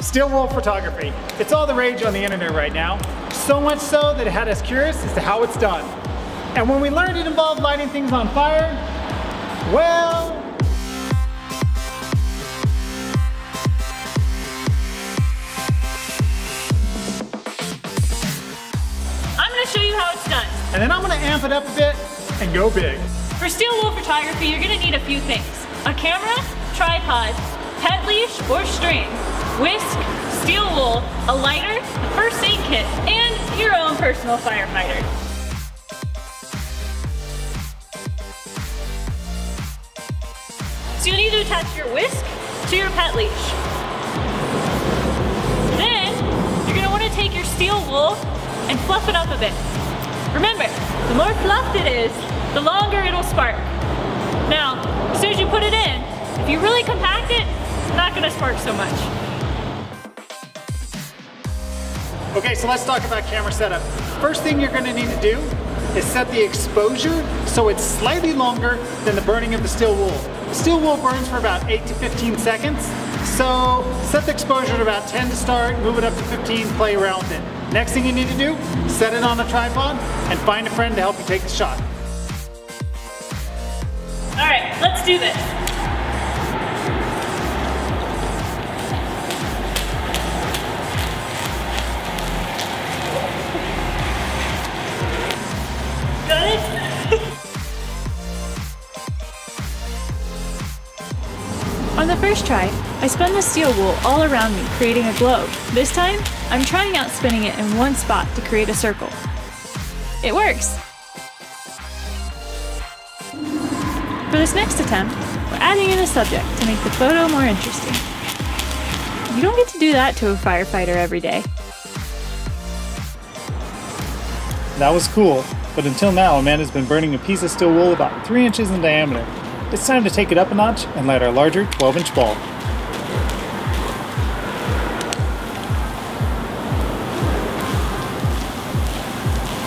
Steel wool photography. It's all the rage on the internet right now. So much so that it had us curious as to how it's done. And when we learned it involved lighting things on fire, well, I'm gonna show you how it's done. and then I'm gonna amp it up a bit and go big. For steel wool photography, you're gonna need a few things. A camera, tripod, pet leash or string, whisk, steel wool, a lighter, a first aid kit, and your own personal firefighter. So you need to attach your whisk to your pet leash. Then, you're gonna wanna take your steel wool and fluff it up a bit. Remember, the more fluffed it is, the longer it'll spark. Now, as soon as you put it in, if you really compact it, it's not gonna spark so much. Okay, so let's talk about camera setup. First thing you're gonna need to do is set the exposure so it's slightly longer than the burning of the steel wool. The steel wool burns for about 8 to 15 seconds, so set the exposure to about 10 to start, move it up to 15, play around with it. Next thing you need to do, set it on a tripod and find a friend to help you take the shot. All right, let's do this. Got it? On the first try, I spun the steel wool all around me, creating a globe. This time, I'm trying out spinning it in one spot to create a circle. It works! For this next attempt, we're adding in a subject to make the photo more interesting. You don't get to do that to a firefighter every day. That was cool, but until now Amanda's been burning a piece of steel wool about 3 inches in diameter. It's time to take it up a notch and light our larger 12-inch bulb.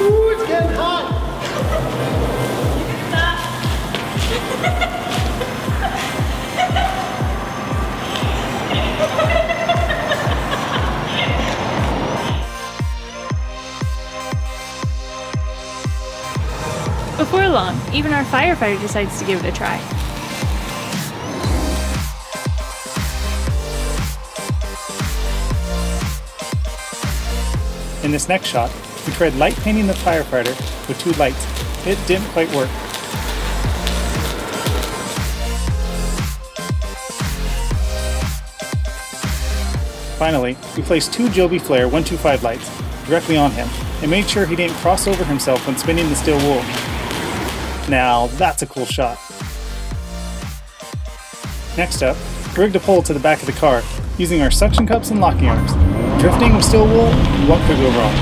Ooh, it's getting hot! Before long, even our firefighter decides to give it a try. In this next shot, we tried light painting the firefighter with 2 lights. It didn't quite work. Finally, we placed 2 JOBY Flare 125 lights directly on him and made sure he didn't cross over himself when spinning the steel wool. Now that's a cool shot. Next up, rigged a pole to the back of the car using our suction cups and locking arms. Drifting with steel wool, what could go wrong?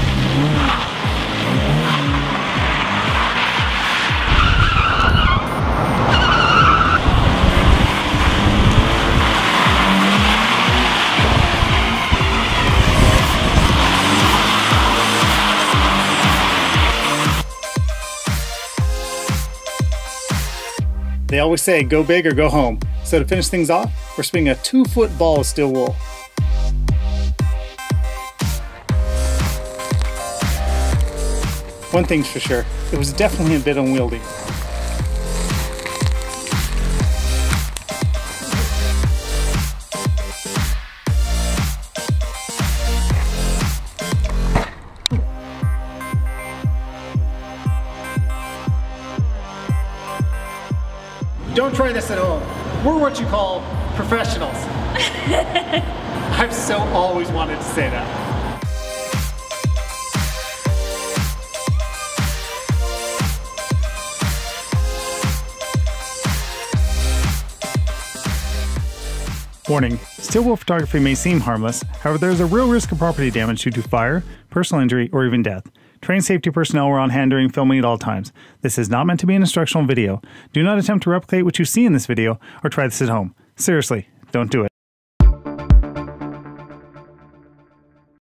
They always say go big or go home. So to finish things off, we're spinning a 2-foot ball of steel wool. One thing's for sure, it was definitely a bit unwieldy. Don't try this at home. We're what you call professionals. I've so always wanted to say that. Warning, steel wool photography may seem harmless, however there is a real risk of property damage due to fire, personal injury, or even death. Trained safety personnel were on hand during filming at all times. This is not meant to be an instructional video. Do not attempt to replicate what you see in this video or try this at home. Seriously, don't do it.